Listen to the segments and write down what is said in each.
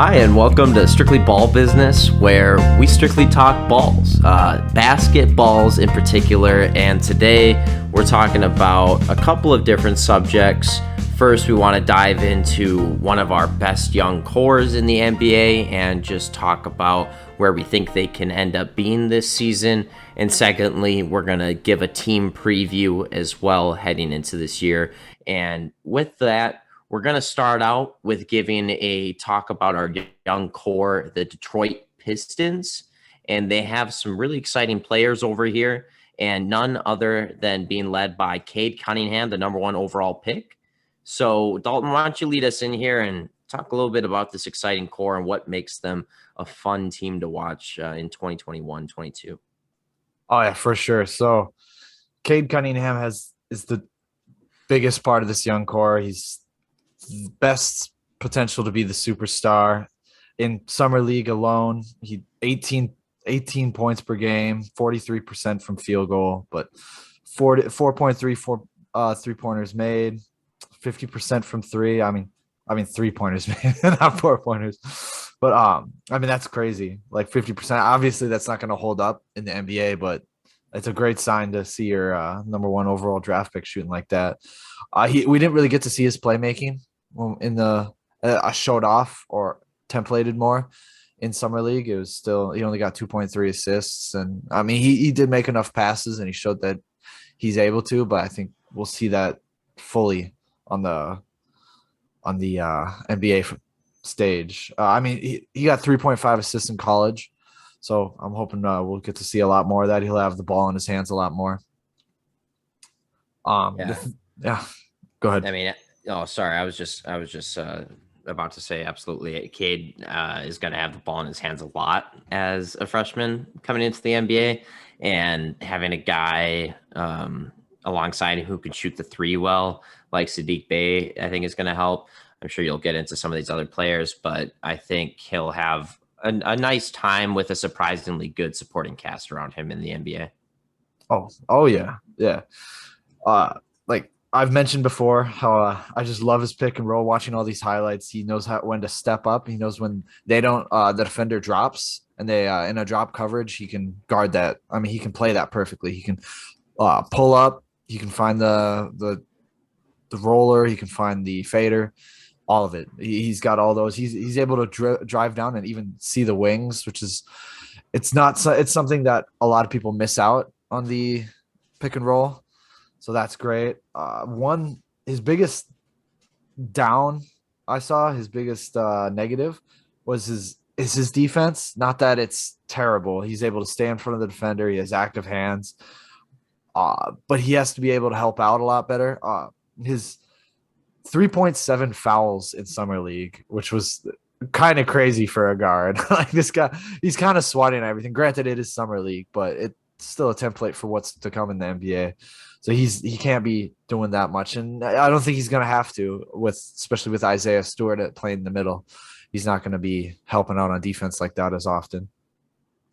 Hi, and welcome to Strictly Ball Business, where we strictly talk balls, basketballs in particular. And today we're talking about a couple of different subjects. First, we want to dive into one of our best young cores in the NBA and just talk about where we think they can end up being this season. And secondly, we're going to give a team preview as well heading into this year. And with that, we're going to start out with giving a talk about our young core, the Detroit Pistons, and they have some really exciting players over here, and none other than being led by Cade Cunningham, the number 1 overall pick. So, Dalton, why don't you lead us in here and talk a little bit about this exciting core and what makes them a fun team to watch in 2021-22? Oh, yeah, for sure. So, Cade Cunningham is the biggest part of this young core. He's best potential to be the superstar in summer league alone. He 18 points per game, 43% from field goal, but 4.34 3-pointers made, 50% from three. I mean 3-pointers made, not 4-pointers. But that's crazy. Like 50%. Obviously that's not going to hold up in the NBA, but it's a great sign to see your number 1 overall draft pick shooting like that. We didn't really get to see his playmaking in the showed off or templated more in summer league. It was still, he only got 2.3 assists, and I mean he did make enough passes and he showed that he's able to, but I think we'll see that fully on the NBA stage. He got 3.5 assists in college, so I'm hoping we'll get to see a lot more of that. He'll have the ball in his hands a lot more. Yeah. Go ahead. I mean, oh, sorry. I was just about to say absolutely. Cade is going to have the ball in his hands a lot as a freshman coming into the NBA, and having a guy alongside who can shoot the three well, like Saddiq Bey, I think is going to help. I'm sure you'll get into some of these other players, but I think he'll have a nice time with a surprisingly good supporting cast around him in the NBA. Oh yeah. Like I've mentioned before, how I just love his pick and roll. Watching all these highlights, he knows when to step up. He knows when they don't. The defender drops, and they in a drop coverage, he can guard that. I mean, he can play that perfectly. He can pull up. He can find the roller. He can find the fader. All of it. He's got all those. He's able to drive down and even see the wings, which is it's something that a lot of people miss out on the pick and roll. So that's great. His biggest down I saw, his biggest negative was his defense. Not that it's terrible. He's able to stay in front of the defender. He has active hands, but he has to be able to help out a lot better. His 3.7 fouls in summer league, which was kind of crazy for a guard. Like this guy, he's kind of swatting everything. Granted, it is summer league, but it's still a template for what's to come in the NBA. So he can't be doing that much, and I don't think he's going to have to, especially with Isaiah Stewart playing in the middle. He's not going to be helping out on defense like that as often.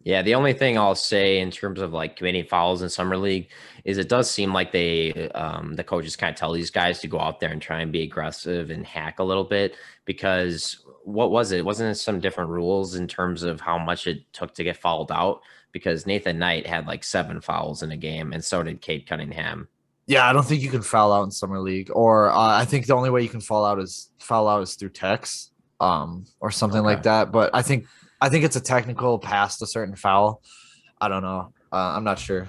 Yeah, the only thing I'll say in terms of like committing fouls in summer league is it does seem like the coaches kind of tell these guys to go out there and try and be aggressive and hack a little bit, because what was it? Wasn't it some different rules in terms of how much it took to get fouled out? Because Nathan Knight had like 7 fouls in a game, and so did Cade Cunningham. Yeah, I don't think you can foul out in summer league, or I think the only way you can foul out is through text, or something like that. But I think it's a technical past a certain foul. I don't know. I'm not sure.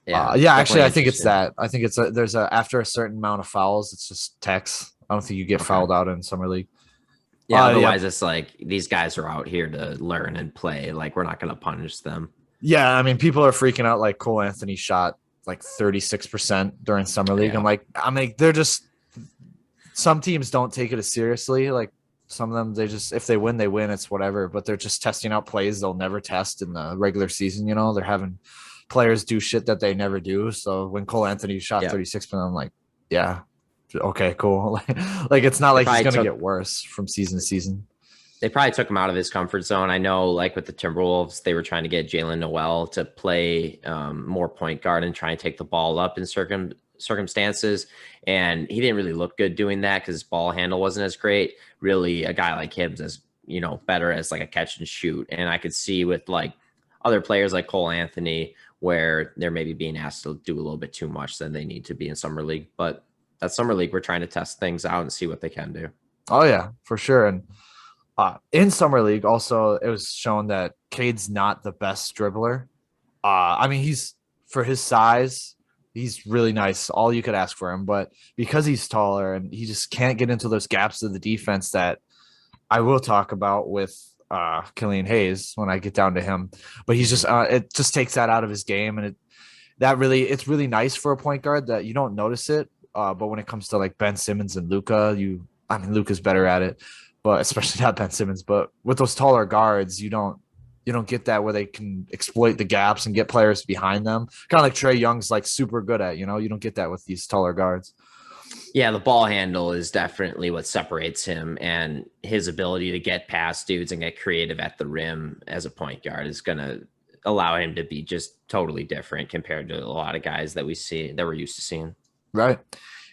Actually, I think it's that. I think there's after a certain amount of fouls, it's just text. I don't think you get fouled out in summer league. Yeah, otherwise it's like these guys are out here to learn and play. Like we're not going to punish them. Yeah, I mean, people are freaking out. Like Cole Anthony shot like 36% during summer league. Yeah. I'm like, they're just, some teams don't take it as seriously. Like some of them, they just, if they win, they win. It's whatever. But they're just testing out plays they'll never test in the regular season. You know, they're having players do shit that they never do. So when Cole Anthony shot 36%, I'm like, yeah. Okay, cool. Like it's not like he's going to get worse from season to season. They probably took him out of his comfort zone. I know, like with the Timberwolves, they were trying to get Jalen Noel to play more point guard and try and take the ball up in circumstances. And he didn't really look good doing that because his ball handle wasn't as great. Really, a guy like him is better as like a catch and shoot. And I could see with like other players like Cole Anthony where they're maybe being asked to do a little bit too much than they need to be in summer league. But that summer league, we're trying to test things out and see what they can do. Oh yeah, for sure. And in summer league, also it was shown that Cade's not the best dribbler. I mean, he's for his size, he's really nice. All you could ask for him, but because he's taller and he just can't get into those gaps of the defense that I will talk about with Killian Hayes when I get down to him. But he's just it just takes that out of his game, and it's really nice for a point guard that you don't notice it. But when it comes to like Ben Simmons and Luca, I mean Luca's better at it, but especially not Ben Simmons. But with those taller guards, you don't get that where they can exploit the gaps and get players behind them. Kind of like Trae Young's like super good at, you don't get that with these taller guards. Yeah, the ball handle is definitely what separates him, and his ability to get past dudes and get creative at the rim as a point guard is going to allow him to be just totally different compared to a lot of guys that we're used to seeing. Right.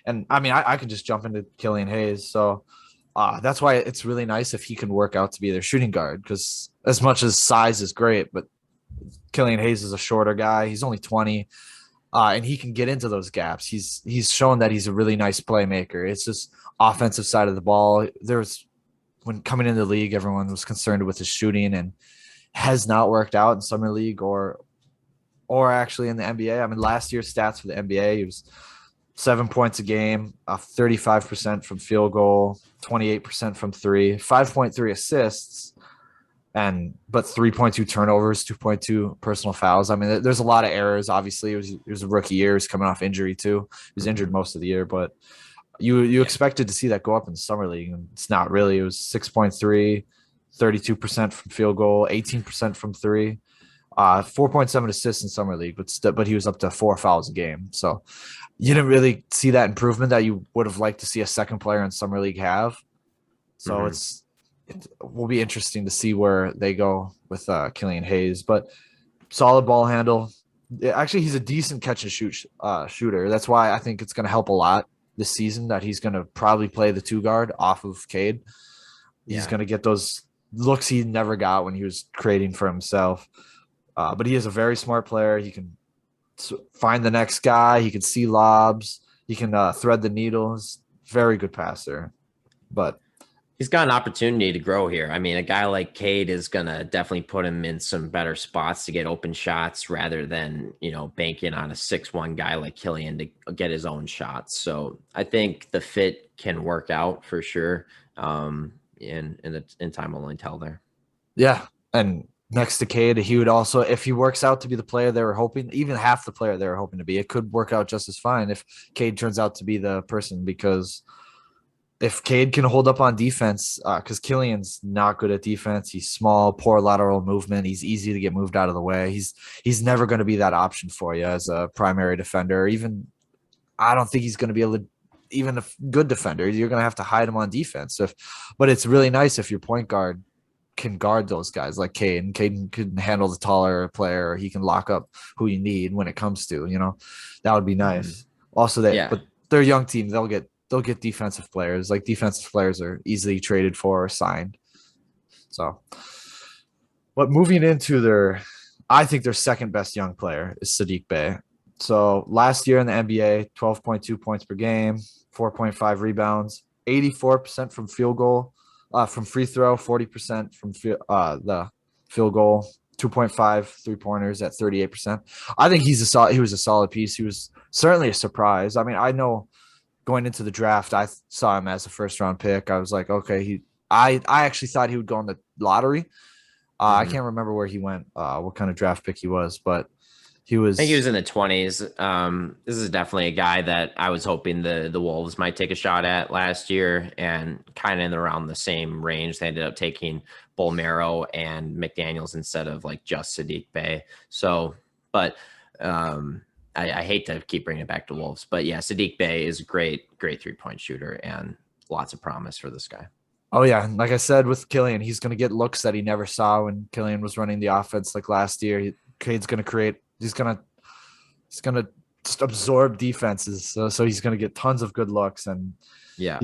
And I mean, I could just jump into Killian Hayes. So that's why it's really nice if he can work out to be their shooting guard, because as much as size is great, but Killian Hayes is a shorter guy. He's only 20. And he can get into those gaps. He's shown that he's a really nice playmaker. It's just offensive side of the ball. When coming into the league, everyone was concerned with his shooting, and has not worked out in summer league or actually in the NBA. I mean, last year's stats for the NBA, he was 7 points a game, 35% from field goal, 28% from three, 5.3 assists, but 3.2 turnovers, 2.2 personal fouls. I mean, there's a lot of errors. Obviously, it was a rookie year. He's coming off injury too. He was injured most of the year, but you expected to see that go up in the summer league, and it's not really. It was 6.3, 32% from field goal, 18% from three, 4.7 assists in summer league, but he was up to 4 fouls a game. So you didn't really see that improvement that you would have liked to see a second player in summer league have. So it will be interesting to see where they go with Killian Hayes, but solid ball handle. Actually, he's a decent catch and shoot shooter. That's why I think it's going to help a lot this season that he's going to probably play the 2 guard off of Cade. He's going to get those looks he never got when he was creating for himself. But he is a very smart player. He can find the next guy. He can see lobs. He can thread the needles. Very good passer. But he's got an opportunity to grow here. I mean, a guy like Cade is going to definitely put him in some better spots to get open shots rather than, banking on a 6'1" guy like Killian to get his own shots. So I think the fit can work out for sure. In time will only tell there. Yeah. And next to Cade, he would also, if he works out to be the player they were hoping, even half the player they were hoping to be, it could work out just as fine if Cade turns out to be the person, because if Cade can hold up on defense, because Killian's not good at defense. He's small, poor lateral movement. He's easy to get moved out of the way. He's never going to be that option for you as a primary defender. I don't think he's going to be able to, even a good defender. You're going to have to hide him on defense. But it's really nice if your point guard can guard those guys like Cade, and Cade can handle the taller player, or he can lock up who you need when it comes to, that would be nice. Also, but they're a young team. They'll get defensive players. Like, defensive players are easily traded for or signed. So, but moving into I think their second best young player is Saddiq Bey. So last year in the NBA, 12.2 points per game, 4.5 rebounds, 84% from field goal, from free throw, 40% from the field goal, 2.5 3-pointers at 38%. I think he was a solid piece. He was certainly a surprise. I mean, I know going into the draft, I saw him as a first-round pick. I was like, okay, I actually thought he would go in the lottery. I can't remember where he went, what kind of draft pick he was, but I think he was in the 20s. This is definitely a guy that I was hoping the Wolves might take a shot at last year, and kind of in around the same range. They ended up taking Bolmero and McDaniels instead of like just Saddiq Bey. So, but I hate to keep bringing it back to Wolves, but yeah, Saddiq Bey is a great 3-point shooter and lots of promise for this guy. Oh yeah, and like I said with Killian, he's going to get looks that he never saw when Killian was running the offense like last year. Cade's going to create. He's gonna just absorb defenses. So he's going to get tons of good looks, and Yeah,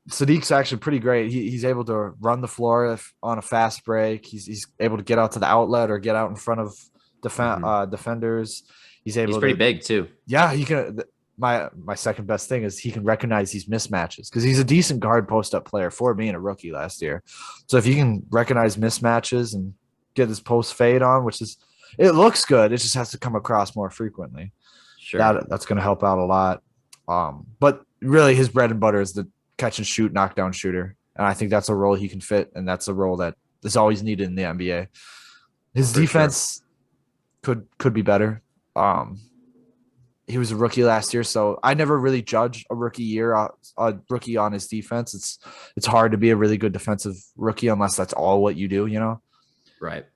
Sadiq's actually pretty great. He's able to run the floor on a fast break. He's able to get out to the outlet or get out in front of defenders. He's he's able pretty to, big too. yeah, he can. My second best thing is he can recognize these mismatches because he's a decent guard post up player for being a rookie last year. So if you can recognize mismatches and get his post fade on, which is it looks good, it just has to come across more frequently. Sure, That's going to help out a lot. But really, his bread and butter is the catch and shoot, knockdown shooter, and I think that's a role he can fit, and that's a role that is always needed in the NBA. His for sure. defense could be better. He was a rookie last year, so I never really judge a rookie year, a rookie on his defense. It's hard to be a really good defensive rookie unless that's all what you do, you know. Right.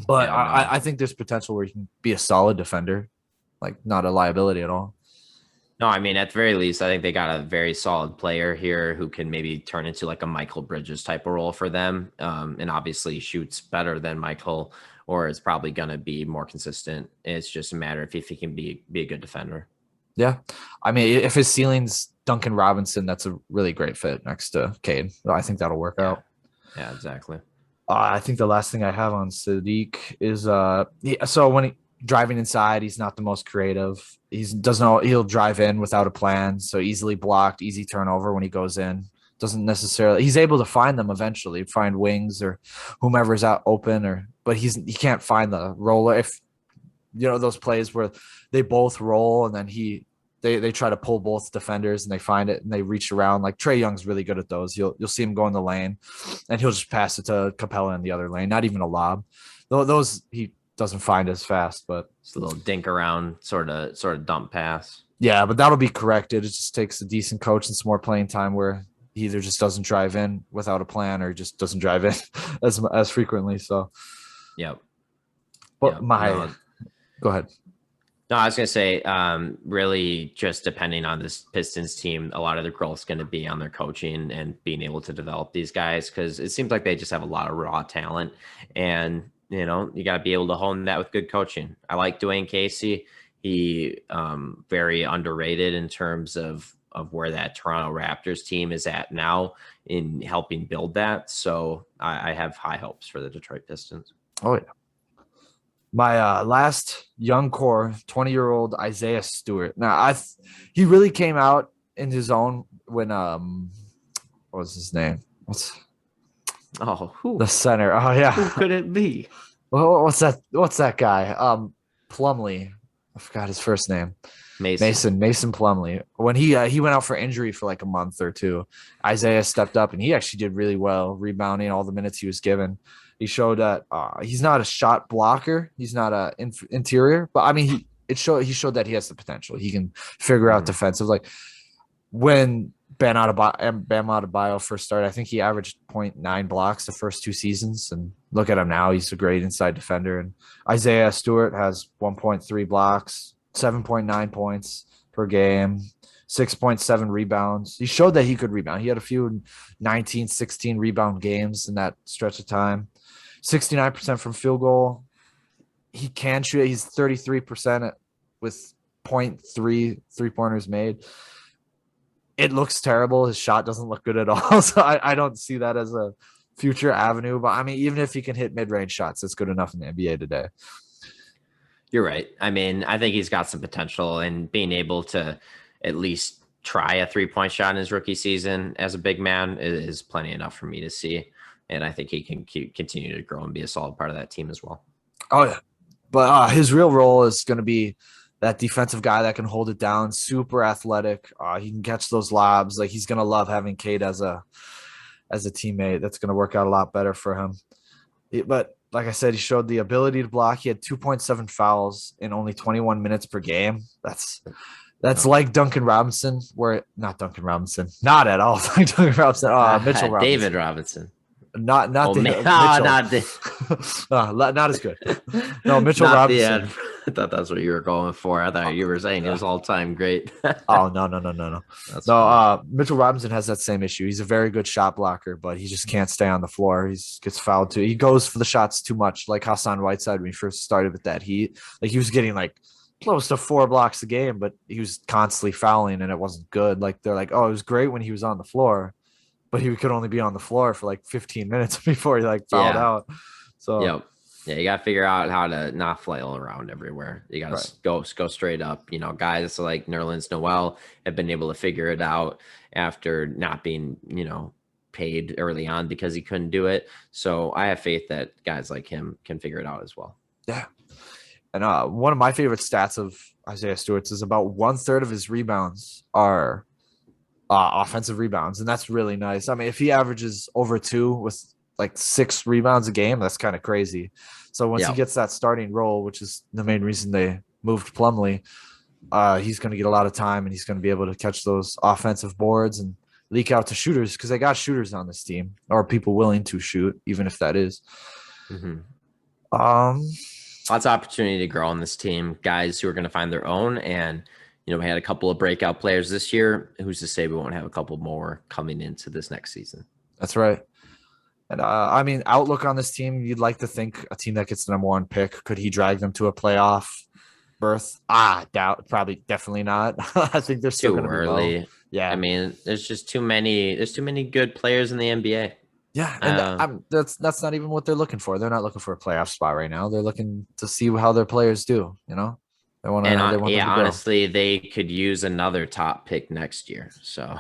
But Yeah. No. I think there's potential where he can be a solid defender, like not a liability at all. No, I mean, at the very least, I think they got a very solid player here who can maybe turn into like a Michael Bridges type of role for them. And obviously shoots better than Michael, or is probably going to be more consistent. It's just a matter of if he can be a good defender. Yeah, I mean, if his ceiling's Duncan Robinson, that's a really great fit next to Cade. I think that'll work Yeah. out. Yeah, exactly. I think the last thing I have on Sadiq is so when driving inside, he's not the most creative. He'll drive in without a plan, so easily blocked, easy turnover when he goes in. Doesn't necessarily he's able to find them eventually, find wings or whomever's out open but he can't find the roller if you know those plays where they both roll and then they try to pull both defenders and they find it and they reach around. Like Trae Young's really good at those. You'll see him go in the lane and he'll just pass it to Capella in the other lane, not even a lob. Those he doesn't find as fast, but It's a little dink around sort of dump pass. yeah, but that'll be corrected. It just takes a decent coach and some more playing time where he either just doesn't drive in without a plan or just doesn't drive in as frequently. So, Yep. but Yep. No, go ahead. No, I was going to say, really just depending on this Pistons team, a lot of the growth is going to be on their coaching and being able to develop these guys because it seems like they just have a lot of raw talent. And, you got to be able to hone that with good coaching. I like Dwayne Casey. He very underrated in terms of where that Toronto Raptors team is at now in helping build that. So I have high hopes for the Detroit Pistons. Oh, yeah. My last young core, 20-year-old Isaiah Stewart. Now, he really came out in his own when what was his name? What's the center? Oh yeah, who could it be? What's that? What's that guy? Plumlee. I forgot his first name. Mason Plumlee. When he went out for injury for like a month or two, Isaiah stepped up and he actually did really well, rebounding all the minutes he was given. He showed that he's not a shot blocker. He's not a interior, but I mean, he showed that he has the potential. He can figure out defensive. Like when Bam Adebayo first started, I think he averaged 0.9 blocks the first 2 seasons. And look at him now; he's a great inside defender. And Isaiah Stewart has 1.3 blocks, 7.9 points per game, 6.7 rebounds. He showed that he could rebound. He had a few 19, 16 rebound games in that stretch of time. 69% from field goal. He can shoot. He's 33% with 0.3 3-pointers made. It looks terrible. His shot doesn't look good at all. So I don't see that as a future avenue. But I mean, even if he can hit mid-range shots, it's good enough in the NBA today. You're right. I mean, I think he's got some potential, and being able to at least try a 3-point shot in his rookie season as a big man is plenty enough for me to see. And I think he can continue to grow and be a solid part of that team as well. Oh, yeah. But his real role is going to be that defensive guy that can hold it down, super athletic. He can catch those lobs. Like he's going to love having Cade as a teammate. That's going to work out a lot better for him. But like I said, he showed the ability to block. He had 2.7 fouls in only 21 minutes per game. That's like Duncan Robinson, not Duncan Robinson, not at all. Like Duncan Robinson, Mitchell Robinson, David Robinson. Not Mitchell. Not as good. No, Mitchell Robinson. I thought that's what you were going for. I thought you were saying it was all time great. Oh no. Mitchell Robinson has that same issue. He's a very good shot blocker, but he just can't stay on the floor. He gets fouled too. He goes for the shots too much, like Hassan Whiteside when he first started with that Heat. Like he was getting like close to 4 blocks a game, but he was constantly fouling and it wasn't good. Like they're like, oh, it was great when he was on the floor, but he could only be on the floor for like 15 minutes before he like fouled Yeah. out. So Yep. Yeah, you got to figure out how to not flail around everywhere. You got right. to go straight up. Guys like Nerlens Noel have been able to figure it out after not being, paid early on because he couldn't do it. So I have faith that guys like him can figure it out as well. Yeah. And one of my favorite stats of Isaiah Stewart's is about 1/3 of his rebounds are offensive rebounds, and that's really nice. I mean, if he averages over 2 with like 6 rebounds a game, that's kind of crazy. So once he Yeah. gets that starting role, which is the main reason they moved Plumlee, he's going to get a lot of time and he's going to be able to catch those offensive boards and leak out to shooters because they got shooters on this team or people willing to shoot, even if that is. Mm-hmm. Um, Lots of opportunity to grow on this team. Guys who are going to find their own. And, we had a couple of breakout players this year. Who's to say we won't have a couple more coming into this next season? that's right. And I mean, outlook on this team, you'd like to think a team that gets the number 1 pick, could he drag them to a playoff berth? Doubt, probably, definitely not. I think they're still Too going to be low. early. I Yeah, mean, there's just too many. There's too many good players in the NBA. yeah, and that's not even what they're looking for. They're not looking for a playoff spot right now. They're looking to see how their players do. They want them Yeah, to grow. honestly, they could use another top pick next year. So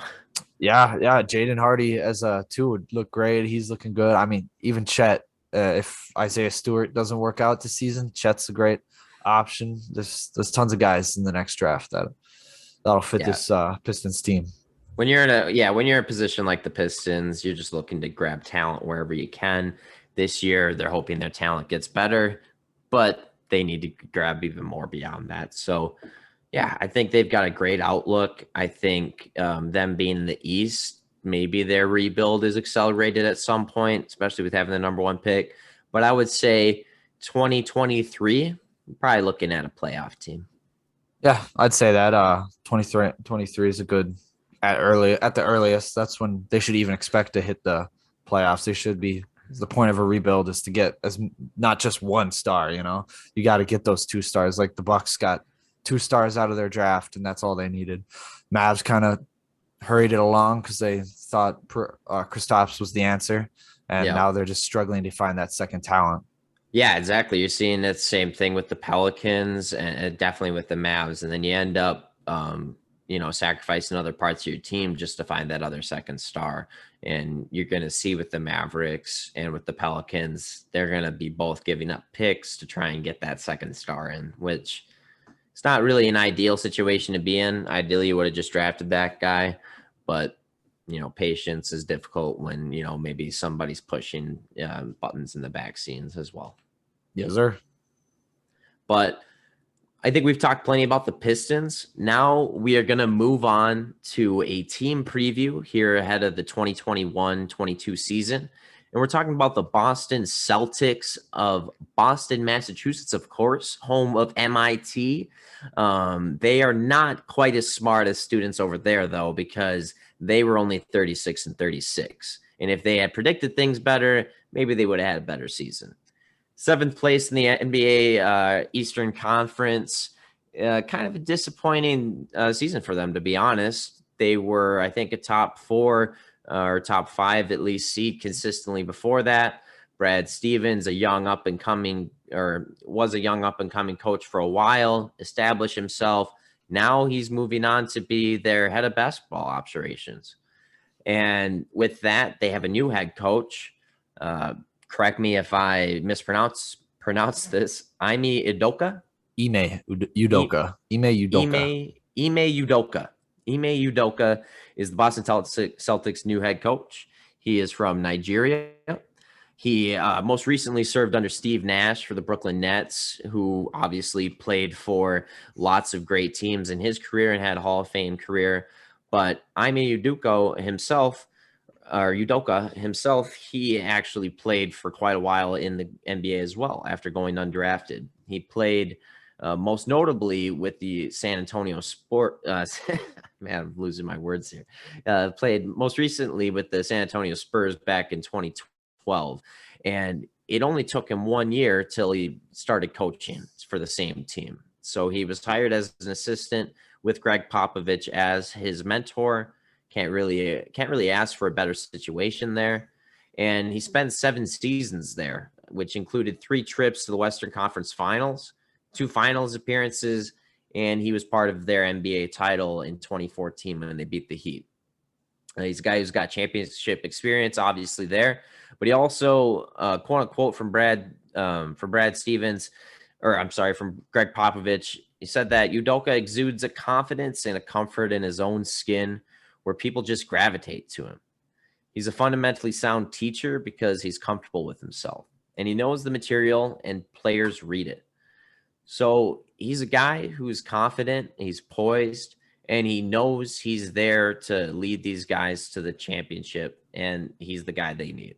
Yeah. Jaden Hardy as a 2 would look great. He's looking good. I mean, even Chet. If Isaiah Stewart doesn't work out this season, Chet's a great option. There's tons of guys in the next draft that'll fit yeah, this Pistons team. when you're in a position like the Pistons, you're just looking to grab talent wherever you can. This year, they're hoping their talent gets better, but they need to grab even more beyond that. So, yeah, I think they've got a great outlook. I think them being in the East, maybe their rebuild is accelerated at some point, especially with having the number 1 pick. But I would say 2023, probably looking at a playoff team. Yeah, I'd say that 23 is a good at the earliest. That's when they should even expect to hit the playoffs. They should be the point of a rebuild is to get as not just 1 star, You got to get those 2 stars. Like the Bucks got 2 stars out of their draft and that's all they needed. Mavs kind of hurried it along because they thought Kristaps was the answer, and Yeah. now they're just struggling to find that second talent. Yeah, exactly. You're seeing that same thing with the Pelicans and definitely with the Mavs. And then you end up, sacrificing other parts of your team just to find that other second star. And you're going to see with the Mavericks and with the Pelicans, they're going to be both giving up picks to try and get that second star in, which it's not really an ideal situation to be in. Ideally, you would have just drafted that guy. But patience is difficult when maybe somebody's pushing buttons in the back scenes as well. Yes, sir. But I think we've talked plenty about the Pistons. Now we are going to move on to a team preview here ahead of the 2021-22 season. And we're talking about the Boston Celtics of Boston, Massachusetts, of course, home of MIT. They are not quite as smart as students over there, though, because they were only 36 and 36. And if they had predicted things better, maybe they would have had a better season. 7th place in the NBA Eastern Conference. Kind of a disappointing season for them, to be honest. They were, I think, a top 4 or top 5 at least seed consistently before that. Brad Stevens, was a young up and coming coach for a while, established himself. Now he's moving on to be their head of basketball operations. And with that, they have a new head coach. Correct me if I mispronounce this. Ime Udoka. Ime Udoka. Ime Udoka is the Boston Celtics' new head coach. He is from Nigeria. He most recently served under Steve Nash for the Brooklyn Nets, who obviously played for lots of great teams in his career and had a Hall of Fame career. But Ime Udoka himself, he actually played for quite a while in the NBA as well after going undrafted. He played most notably with the San Antonio man, I'm losing my words here. Played most recently with the San Antonio Spurs back in 2012. And it only took him 1 year till he started coaching for the same team. So he was hired as an assistant with Greg Popovich as his mentor. Can't really ask for a better situation there. And he spent 7 seasons there, which included 3 trips to the Western Conference Finals, 2 finals appearances, and he was part of their NBA title in 2014 when they beat the Heat. He's a guy who's got championship experience, obviously there, but he also, quote unquote, from Brad Stevens, or I'm sorry, from Greg Popovich, he said that Udoka exudes a confidence and a comfort in his own skin where people just gravitate to him. He's a fundamentally sound teacher because he's comfortable with himself and he knows the material and players read it. So he's a guy who's confident, he's poised, and he knows he's there to lead these guys to the championship, and he's the guy they need.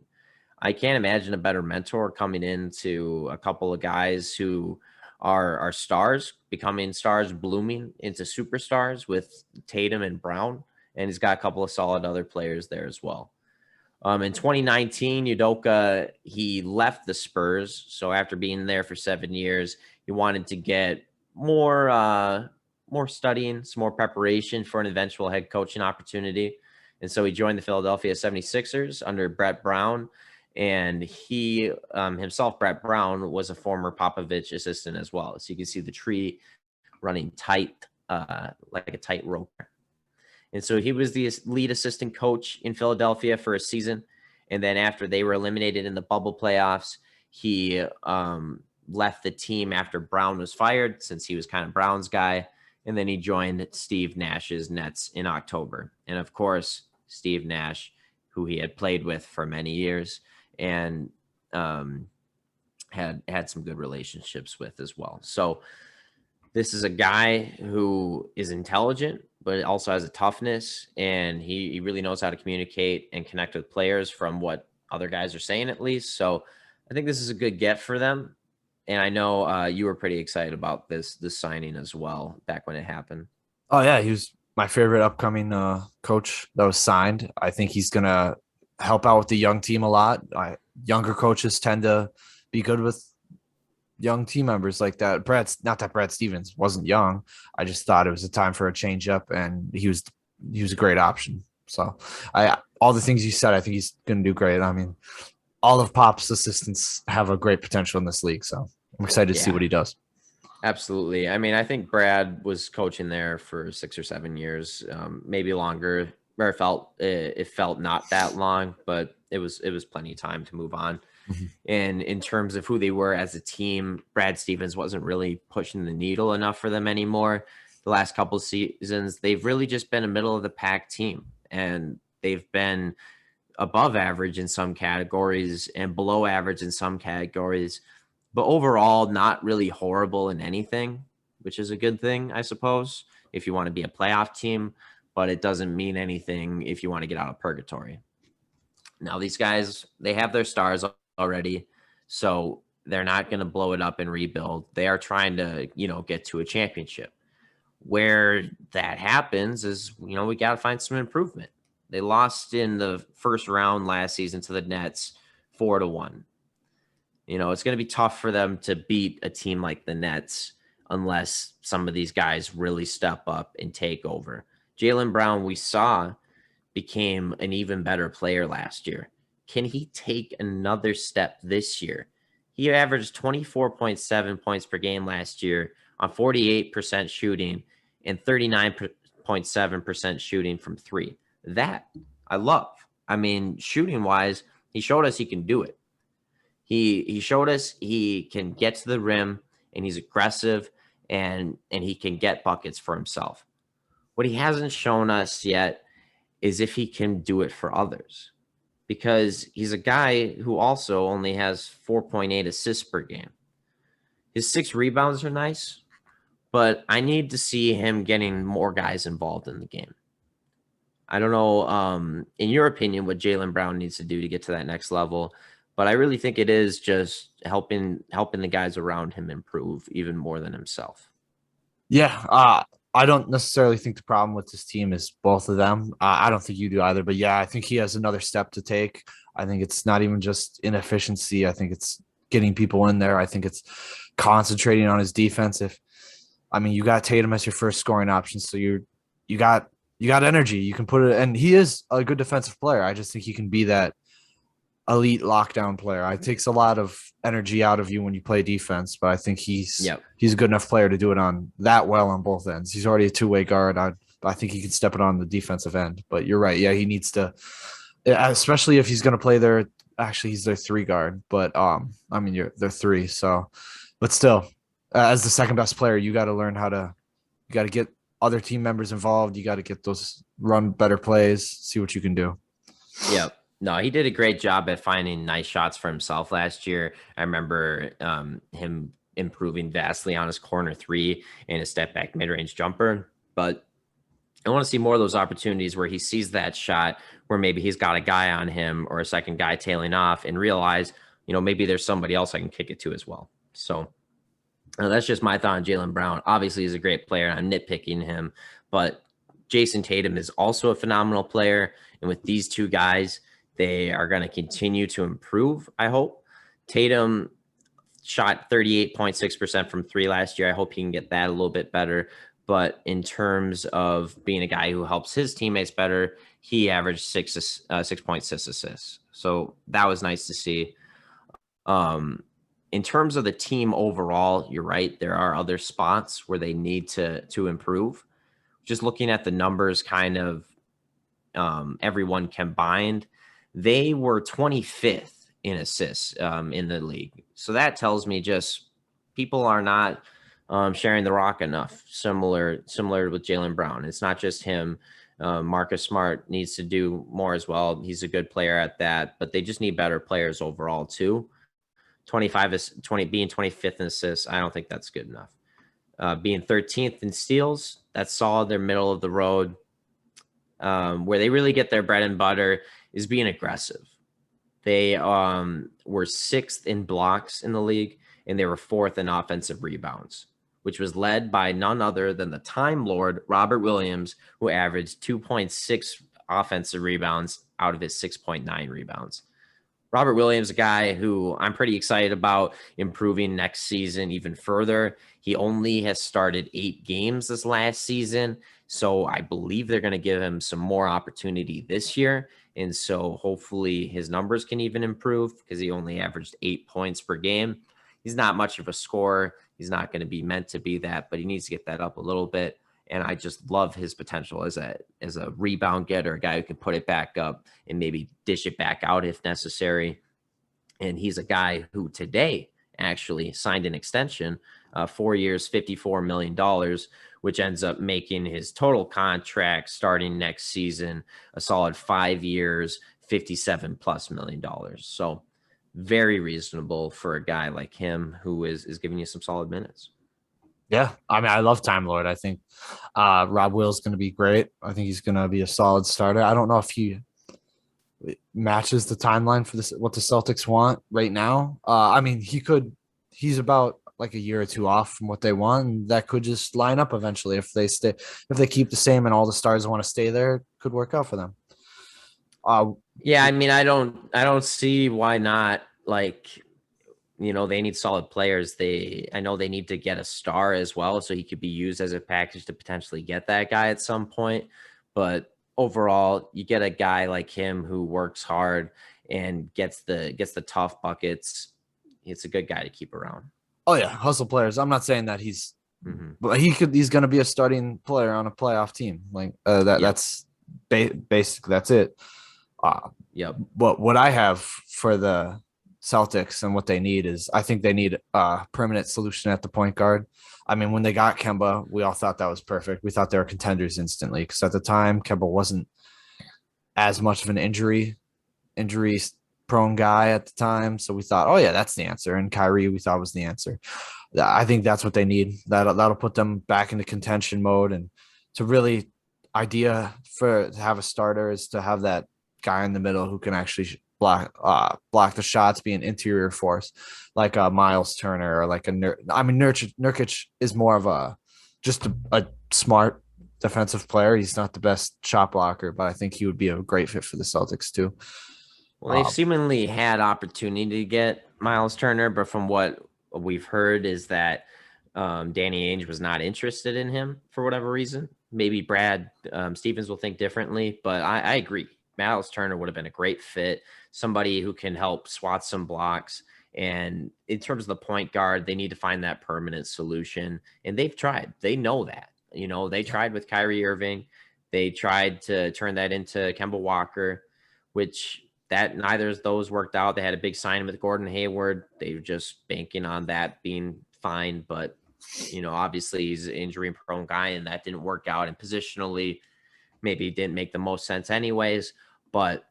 I can't imagine a better mentor coming into a couple of guys who are stars, becoming stars, blooming into superstars with Tatum and Brown, and he's got a couple of solid other players there as well. In 2019, Udoka, he left the Spurs. So after being there for 7 years, he wanted to get more studying, some more preparation for an eventual head coaching opportunity. And so he joined the Philadelphia 76ers under Brett Brown. And he himself, Brett Brown, was a former Popovich assistant as well. So you can see the tree running tight, like a tight rope. And so he was the lead assistant coach in Philadelphia for a season. And then after they were eliminated in the bubble playoffs, he left the team after Brown was fired, since he was kind of Brown's guy. And then he joined Steve Nash's Nets in October. And of course, Steve Nash, who he had played with for many years and had some good relationships with as well. So this is a guy who is intelligent, but also has a toughness, and he really knows how to communicate and connect with players from what other guys are saying, at least. So I think this is a good get for them. And I know you were pretty excited about this signing as well back when it happened. Oh yeah, he was my favorite upcoming coach that was signed. I think he's gonna help out with the young team a lot. Younger coaches tend to be good with young team members like that. Not that Brad Stevens wasn't young. I just thought it was a time for a change up, and he was a great option. So all the things you said, I think he's going to do great. I mean, all of Pop's assistants have a great potential in this league. So I'm excited to see what he does. Absolutely. I mean, I think Brad was coaching there for 6 or 7 years, maybe longer, or it felt not that long, but it was plenty of time to move on. Mm-hmm. And in terms of who they were as a team, Brad Stevens wasn't really pushing the needle enough for them anymore. The last couple of seasons, they've really just been a middle of the pack team, and they've been above average in some categories and below average in some categories, but overall not really horrible in anything, which is a good thing, I suppose, if you want to be a playoff team, but it doesn't mean anything if you want to get out of purgatory. Now, these guys, they have their stars already, so they're not going to blow it up and rebuild. They are trying to, get to a championship. Where that happens is, we got to find some improvement. They lost in the first round last season to the Nets 4-1. It's going to be tough for them to beat a team like the Nets unless some of these guys really step up and take over. Jaylen Brown, we saw, became an even better player last year. Can he take another step this year? He averaged 24.7 points per game last year on 48% shooting and 39.7% shooting from three. That I love. I mean, shooting wise, he showed us he can do it. He showed us he can get to the rim, and he's aggressive, and he can get buckets for himself. What he hasn't shown us yet is if he can do it for others, because he's a guy who also only has 4.8 assists per game. His 6 rebounds are nice, but I need to see him getting more guys involved in the game. I don't know, in your opinion, what Jaylen Brown needs to do to get to that next level, but I really think it is just helping the guys around him improve even more than himself. Yeah, I don't necessarily think the problem with this team is both of them. I don't think you do either, but yeah, I think he has another step to take. I think it's not even just inefficiency. I think it's getting people in there. I think it's concentrating on his defense. I mean, you got Tatum as your first scoring option, so you got you got energy. You can put it, and he is a good defensive player. I just think he can be that elite lockdown player. It takes a lot of energy out of you when you play defense, but I think Yep. he's a good enough player to do it on that well on both ends. He's already a two-way guard. I think he can step it on the defensive end. But you're right. Yeah, he needs to, especially if he's going to play their. Actually, he's their three guard, but I mean, they're three. So, but still, as the second best player, you got to learn how to. You got to get other team members involved. You got to get those run better plays. See what you can do. Yep. No, he did a great job at finding nice shots for himself last year. I remember him improving vastly on his corner three and his step back mid range jumper. But I want to see more of those opportunities where he sees that shot where maybe he's got a guy on him or a second guy tailing off and realize, maybe there's somebody else I can kick it to as well. So that's just my thought on Jaylen Brown. Obviously, he's a great player. I'm nitpicking him, but Jason Tatum is also a phenomenal player. And with these two guys, they are going to continue to improve, I hope. Tatum shot 38.6% from three last year. I hope he can get that a little bit better. But in terms of being a guy who helps his teammates better, he averaged 6.6 assists. So that was nice to see. In terms of the team overall, you're right. There are other spots where they need to improve. Just looking at the numbers, kind of everyone combined, they were 25th in assists in the league. So that tells me just people are not sharing the rock enough. Similar with Jaylen Brown. It's not just him. Marcus Smart needs to do more as well. He's a good player at that, but they just need better players overall too. 25 is 20 being 25th in assists. I don't think that's good enough. Being 13th in steals, that's solid. They're middle of the road. Where they really get their bread and butter is being aggressive. They were 6th in blocks in the league, and they were 4th in offensive rebounds, which was led by none other than the Time Lord, Robert Williams, who averaged 2.6 offensive rebounds out of his 6.9 rebounds. Robert Williams, a guy who I'm pretty excited about improving next season even further. He only has started 8 games this last season, so I believe they're going to give him some more opportunity this year. And so hopefully his numbers can even improve because he only averaged 8 points per game. He's not much of a scorer. He's not going to be meant to be that, but he needs to get that up a little bit. And I just love his potential as a rebound getter, a guy who can put it back up and maybe dish it back out if necessary. And he's a guy who today actually signed an extension, 4 years, $54 million, which ends up making his total contract starting next season a solid 5 years, $57+ million. So very reasonable for a guy like him who is giving you some solid minutes. Yeah, I mean, I love Time Lord. I think Rob Will's going to be great. I think he's going to be a solid starter. I don't know if he matches the timeline for this, what the Celtics want right now. I mean, he's about like a year or two off from what they want. And that could just line up eventually if they keep the same and all the stars want to stay there. Could work out for them. Yeah, I mean, I don't see why not. Like, they need solid players. I know they need to get a star as well, so he could be used as a package to potentially get that guy at some point. But overall, you get a guy like him who works hard and gets the tough buckets. It's a good guy to keep around. Oh yeah, hustle players. I'm not saying that but he's going to be a starting player on a playoff team. Like that's basic. That's it. Yep. But what I have for the Celtics and what they need is I think they need a permanent solution at the point guard. I mean, when they got Kemba, we all thought that was perfect. We thought they were contenders instantly because at the time, Kemba wasn't as much of an injury prone guy at the time. So we thought, oh yeah, that's the answer. And Kyrie, we thought was the answer. I think that's what they need. That'll put them back into contention mode. And to really idea to have a starter is to have that guy in the middle who can actually block the shots, be an interior force like a Miles Turner or like Nurkic is more of a smart defensive player. He's not the best shot blocker, but I think he would be a great fit for the Celtics too. Well, they've seemingly had opportunity to get Miles Turner, but from what we've heard is that Danny Ainge was not interested in him for whatever reason. Maybe Brad Stevens will think differently, but I agree. Miles Turner would have been a great fit, somebody who can help swat some blocks. And in terms of the point guard, they need to find that permanent solution. And they've tried. They know that. They tried with Kyrie Irving. They tried to turn that into Kemba Walker, which that neither of those worked out. They had a big signing with Gordon Hayward. They were just banking on that being fine, but obviously he's an injury prone guy and that didn't work out. And positionally, maybe didn't make the most sense anyways. But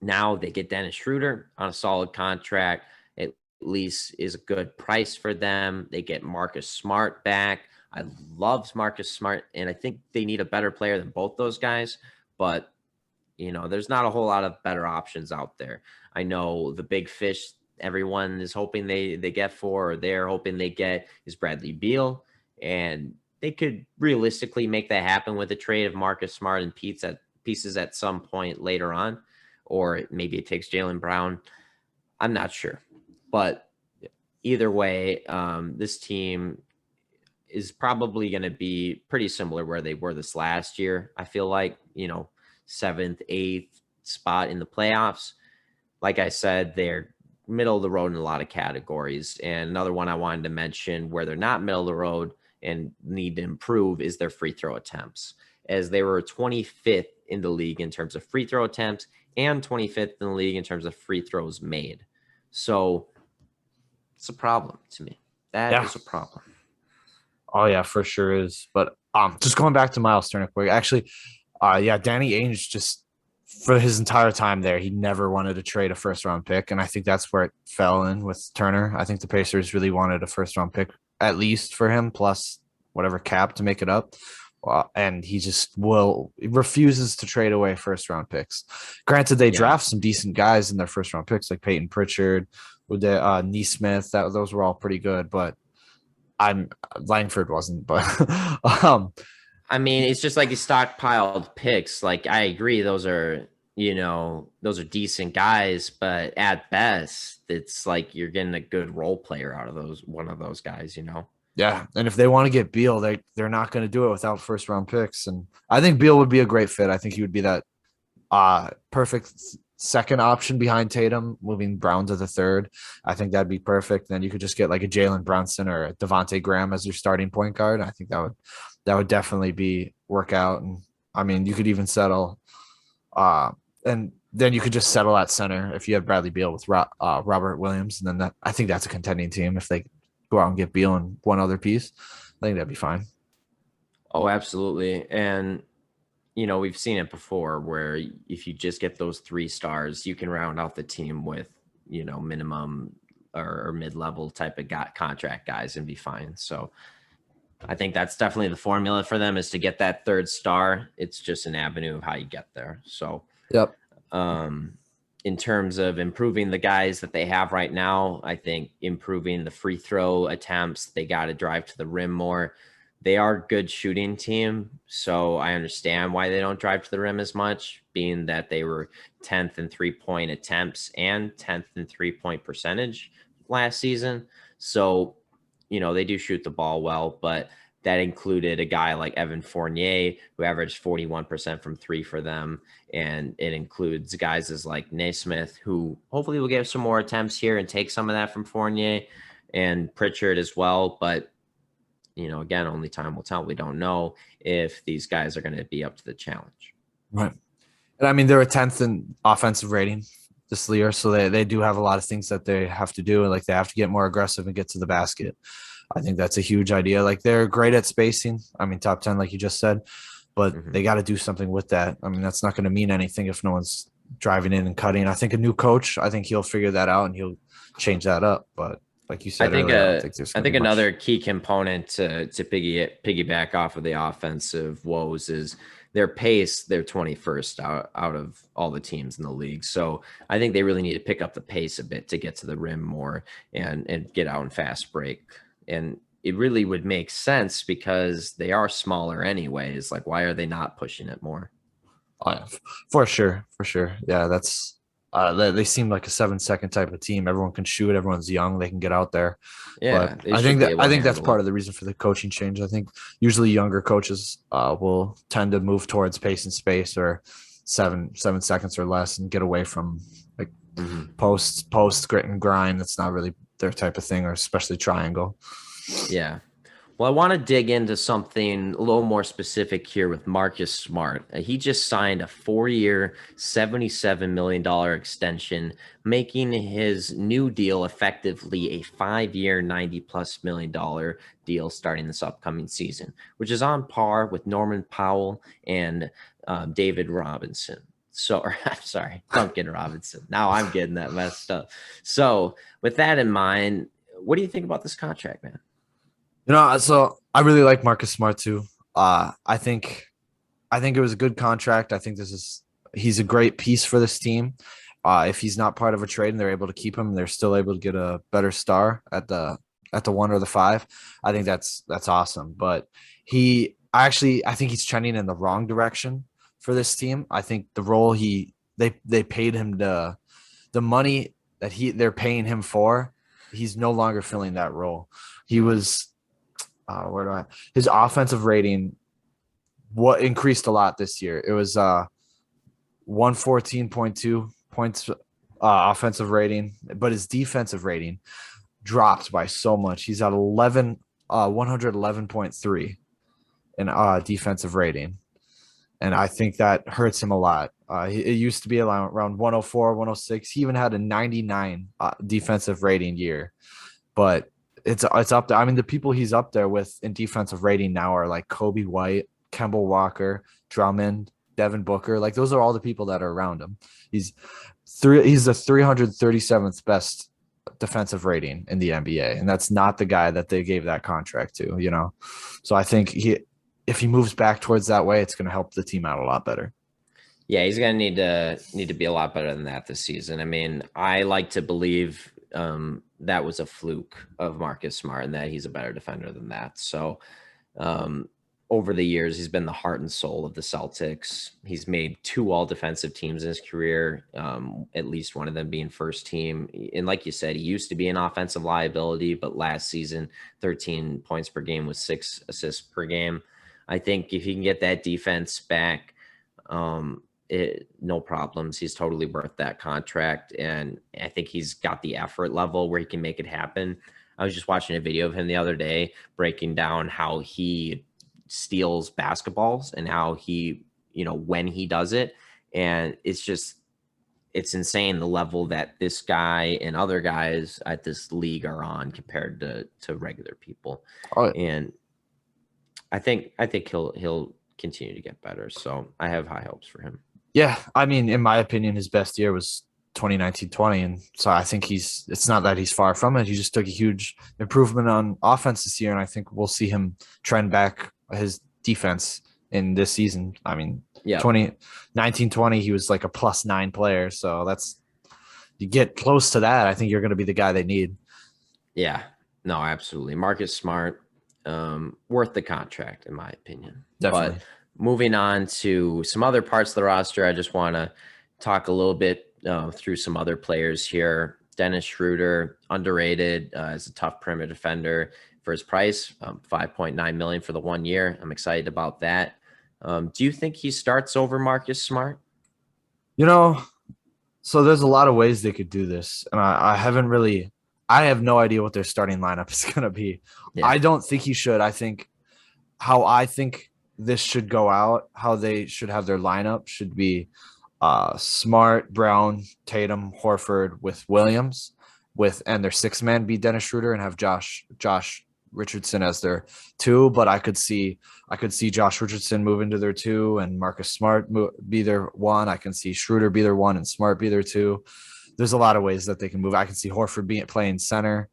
now they get Dennis Schroeder on a solid contract. At least is a good price for them. They get Marcus Smart back. I love Marcus Smart, and I think they need a better player than both those guys. But, there's not a whole lot of better options out there. I know the big fish everyone is hoping they get for, or they're hoping they get, is Bradley Beal. And they could realistically make that happen with a trade of Marcus Smart and pieces at some point later on. Or maybe it takes Jaylen Brown. I'm not sure. But either way, this team is probably going to be pretty similar where they were this last year. I feel like, 7th, 8th spot in the playoffs. Like I said, they're middle of the road in a lot of categories. And another one I wanted to mention where they're not middle of the road and need to improve is their free throw attempts, as they were 25th in the league in terms of free throw attempts and 25th in the league in terms of free throws made. So it's a problem to me. That is a problem. Oh yeah, for sure is. But just going back to Miles Turner quick, actually, Danny Ainge just for his entire time there, he never wanted to trade a first round pick, and I think that's where it fell in with Turner. I think the Pacers really wanted a first round pick at least for him, plus whatever cap to make it up. And he just refuses to trade away first round picks. Granted, they draft some decent guys in their first round picks, like Peyton Pritchard, with the Neesmith. Those were all pretty good, but Langford wasn't. But I mean, it's just like he stockpiled picks. Like, I agree, those are decent guys, but at best, it's like you're getting a good role player out of one of those guys. Yeah, and if they want to get Beal, they're not going to do it without first round picks. And I think Beal would be a great fit. I think he would be that perfect second option behind Tatum, moving Brown to the third. I think that'd be perfect. Then you could just get like a Jalen Brunson or a Devontae Graham as your starting point guard. I think that would definitely work out. And I mean, you could even settle, and then you could just settle at center if you have Bradley Beal with Robert Williams, and then I think that's a contending team if they go out and get Beal and one other piece. I think that'd be fine. Oh, absolutely. And we've seen it before where if you just get those 3 stars, you can round out the team with, minimum or mid-level type of contract guys and be fine. So I think that's definitely the formula for them, is to get that 3rd star. It's just an avenue of how you get there. So, yep. In terms of improving the guys that they have right now, I think improving the free throw attempts, they got to drive to the rim more. They are a good shooting team, so I understand why they don't drive to the rim as much, being that they were 10th in 3-point attempts and 10th in 3-point percentage last season. So, they do shoot the ball well, but that included a guy like Evan Fournier, who averaged 41% from 3 for them. And it includes guys as like Naismith, who hopefully will get some more attempts here and take some of that from Fournier, and Pritchard as well. But again, only time will tell. We don't know if these guys are going to be up to the challenge. Right. And I mean, they're a 10th in offensive rating this year, so they do have a lot of things that they have to do. Like they have to get more aggressive and get to the basket. I think that's a huge idea. Like they're great at spacing. I mean, top 10, like you just said, but they got to do something with that. I mean, that's not going to mean anything if no one's driving in and cutting. I think a new coach, I think he'll figure that out and he'll change that up. But like you said, I think another key component to piggyback off of the offensive woes is their pace. They're 21st out of all the teams in the league. So I think they really need to pick up the pace a bit to get to the rim more and get out in fast break. And it really would make sense because they are smaller anyways. Like, why are they not pushing it more? Oh, yeah, for sure. Yeah, that's They seem like a 7-second type of team. Everyone can shoot. Everyone's young. They can get out there. But Yeah, they should be able I to think that's handle part it. of the reason for the coaching change. I think usually younger coaches will tend to move towards pace and space or 7 seconds or less and get away from like Hmm. post grit and grind. That's not really their type of thing, or especially triangle. Yeah. Well, I want to dig into something a little more specific here with Marcus Smart. He just signed a 4-year, $77 million extension, making his new deal effectively a 5-year, $90+ million deal starting this upcoming season, which is on par with Norman Powell and David Robinson. So, I'm sorry, Duncan Robinson. Now I'm getting that messed up. So, with that in mind, what do you think about this contract, man? So I really like Marcus Smart too. I think it was a good contract. I think he's a great piece for this team. If he's not part of a trade and they're able to keep him, they're still able to get a better star at the 1 or the 5. I think that's awesome. But I think he's trending in the wrong direction for this team. I think the role they paid him the money that they're paying him for, he's no longer filling that role. He was where do I his offensive rating what increased a lot this year. It was 114.2 points offensive rating, but his defensive rating dropped by so much. He's at 111.3 in defensive rating. And I think that hurts him a lot. It used to be around 104, 106. He even had a 99 defensive rating year, but it's up there. I mean, the people he's up there with in defensive rating now are like Kobe White, Kemba Walker, Drummond, Devin Booker. Like those are all the people that are around him. He's he's the 337th best defensive rating in the NBA, and that's not the guy that they gave that contract to, you know. So I think if he moves back towards that way, it's going to help the team out a lot better. Yeah, he's gonna need to be a lot better than that this season. I mean, I like to believe that was a fluke of Marcus Smart and that he's a better defender than that. So um, over the years, he's been the heart and soul of the Celtics. He's made 2 all defensive teams in his career, at least one of them being first team. And like you said, he used to be an offensive liability, but last season, 13 points per game with 6 assists per game. I think if he can get that defense back, no problems. He's totally worth that contract. And I think he's got the effort level where he can make it happen. I was just watching a video of him the other day breaking down how he steals basketballs and how he, when he does it. And it's insane the level that this guy and other guys at this league are on compared to regular people. Oh, And I think he'll continue to get better. So I have high hopes for him. yeah. I mean, in my opinion, his best year was 2019-20, and so I think it's not that he's far from it. He just took a huge improvement on offense this year, and I think we'll see him trend back his defense in this season. I mean, Yeah. 2019-20, he was like a +9 player, so you get close to that, I think you're going to be the guy they need. Yeah. No, absolutely. Marcus Smart, worth the contract, in my opinion. Definitely. But moving on to some other parts of the roster, I just want to talk a little bit through some other players here. Dennis Schroeder, underrated as a tough perimeter defender for his price, $5.9 million for the 1 year. I'm excited about that. Do you think he starts over Marcus Smart? So there's a lot of ways they could do this, and I have no idea what their starting lineup is going to be. Yeah. I don't think he should. I think this should go out, how they should have their lineup should be Smart, Brown, Tatum, Horford with Williams, and their 6-man be Dennis Schroeder and have Josh Richardson as their 2. But I could see Josh Richardson move into their 2 and Marcus Smart be their 1. I can see Schroeder be their 1 and Smart be their 2. There's a lot of ways that they can move. I can see Horford playing center.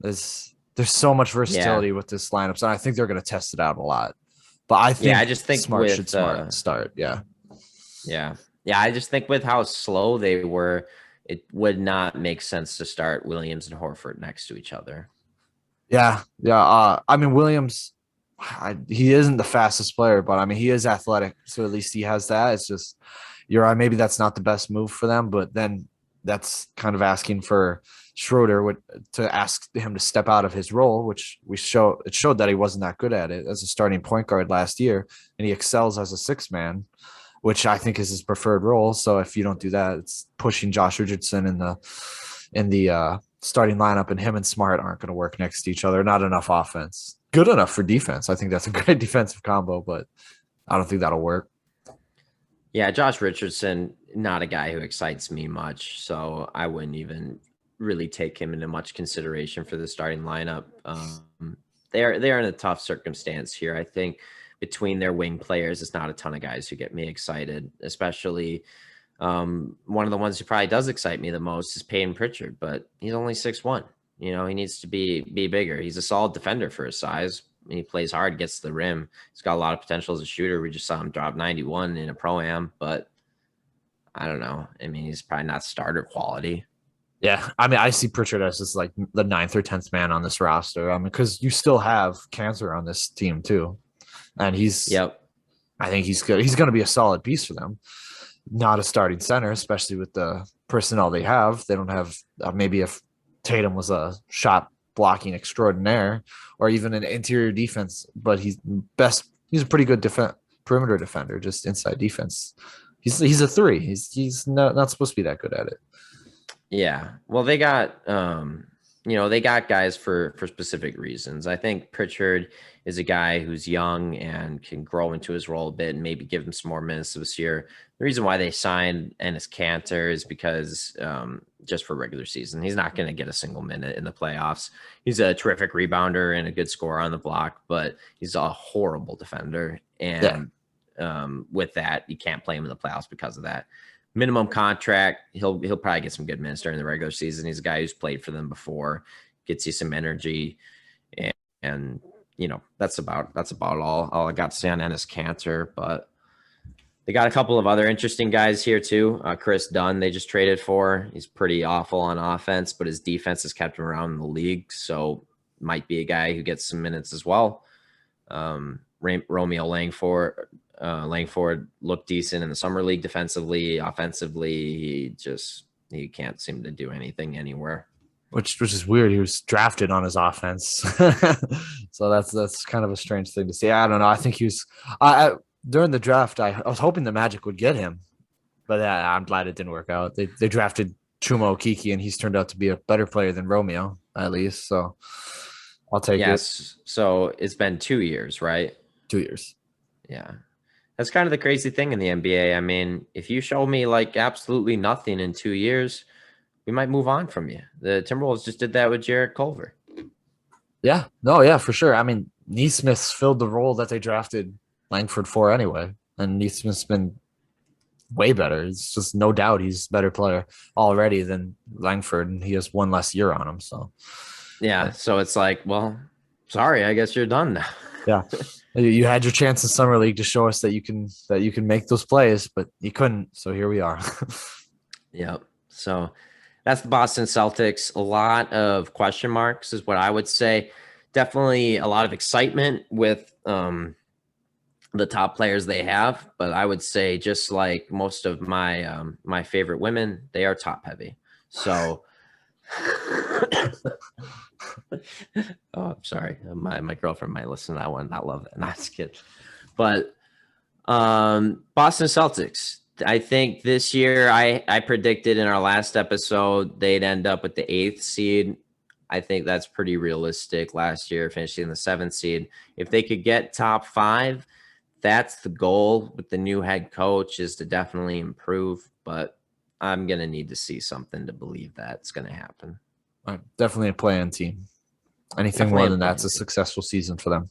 There's so much versatility with this lineup, so I think they're going to test it out a lot. But I just think Smart should start. Yeah. I just think with how slow they were, it would not make sense to start Williams and Horford next to each other. Yeah. I mean, Williams, he isn't the fastest player, but I mean, he is athletic, so at least he has that. It's just you're right. Maybe that's not the best move for them, but then that's kind of asking for Schroeder to ask him to step out of his role, which it showed that he wasn't that good at it as a starting point guard last year, and he excels as a six man, which I think is his preferred role. So if you don't do that, it's pushing Josh Richardson in the starting lineup, and him and Smart aren't going to work next to each other. Not enough offense. Good enough for defense. I think that's a great defensive combo, but I don't think that'll work. Yeah, Josh Richardson, not a guy who excites me much, so I wouldn't even really take him into much consideration for the starting lineup. They're in a tough circumstance here. I think between their wing players, it's not a ton of guys who get me excited, especially one of the ones who probably does excite me the most is Peyton Pritchard, but he's only 6'1". You know, he needs to be bigger. He's a solid defender for his size. He plays hard, gets to the rim. He's got a lot of potential as a shooter. We just saw him drop 91 in a pro-am, but I don't know. I mean, he's probably not starter quality. Yeah, I mean, I see Pritchard as just like the ninth or 10th man on this roster. I mean, because you still have Cancer on this team too, and Yep. I think he's good. He's going to be a solid piece for them. Not a starting center, especially with the personnel they have. They don't have maybe if Tatum was a shot blocking extraordinaire or even an interior defense, but he's a pretty good perimeter defender, just inside defense. He's a three. He's not supposed to be that good at it. Yeah. Well, they got they got guys for specific reasons. I think Pritchard is a guy who's young and can grow into his role a bit and maybe give him some more minutes this year. The reason why they signed Enes Kanter is because just for regular season, he's not going to get a single minute in the playoffs. He's a terrific rebounder and a good scorer on the block, but he's a horrible defender. And with that, you can't play him in the playoffs because of that. Minimum contract. He'll probably get some good minutes during the regular season. He's a guy who's played for them before, gets you some energy, and that's about all I got to say on Enes Kanter. But they got a couple of other interesting guys here too. Chris Dunn, they just traded for. He's pretty awful on offense, but his defense has kept him around in the league, so might be a guy who gets some minutes as well. Romeo Langford looked decent in the summer league defensively. Offensively, he can't seem to do anything anywhere. Which is weird. He was drafted on his offense, so that's kind of a strange thing to say. I don't know. I think he was during the draft. I was hoping the Magic would get him, but I'm glad it didn't work out. They drafted Chuma Okeke, and he's turned out to be a better player than Romeo, at least. So I'll take it. Yes. So it's been 2 years, right? 2 years. Yeah. That's kind of the crazy thing in the NBA. I mean, if you show me like absolutely nothing in 2 years, we might move on from you. The Timberwolves just did that with Jarrett Culver. Yeah. No, yeah, for sure. I mean, Neesmith's filled the role that they drafted Langford for anyway. And Neesmith's been way better. It's just no doubt he's a better player already than Langford, and he has one less year on him. So yeah. So it's like, well, sorry, I guess you're done now. Yeah. You had your chance in summer league to show us that you can make those plays, but you couldn't. So here we are. Yep. So that's the Boston Celtics. A lot of question marks is what I would say. Definitely a lot of excitement with the top players they have, but I would say just like most of my my favorite women, they are top heavy. So oh, I'm sorry. My girlfriend might listen to that one. Not love that. Not just kidding. But Boston Celtics. I think this year I predicted in our last episode they'd end up with the 8th seed. I think that's pretty realistic. Last year, finishing the 7th seed. If they could get top 5, that's the goal with the new head coach, is to definitely improve. But I'm going to need to see something to believe that's going to happen. Definitely a play-in team. Anything definitely more than that's a successful season for them.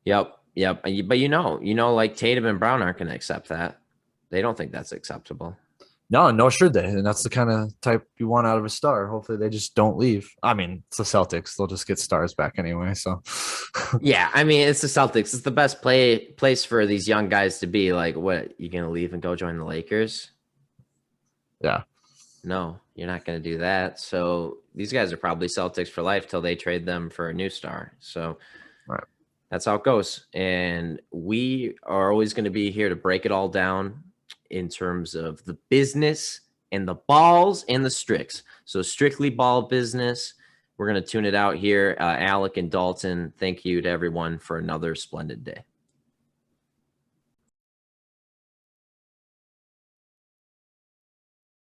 Yep. But like Tatum and Brown aren't going to accept that. They don't think that's acceptable. No, should they? And that's the kind of type you want out of a star. Hopefully they just don't leave. I mean, it's the Celtics. They'll just get stars back anyway. So yeah, I mean, it's the Celtics. It's the best place for these young guys to be. Like, what, you gonna leave and go join the Lakers? Yeah. No, you're not gonna do that. So these guys are probably Celtics for life till they trade them for a new star. So right. That's how it goes. And we are always going to be here to break it all down in terms of the business and the balls and the stricks. So strictly ball business. We're going to tune it out here. Alec and Dalton, thank you to everyone for another splendid day.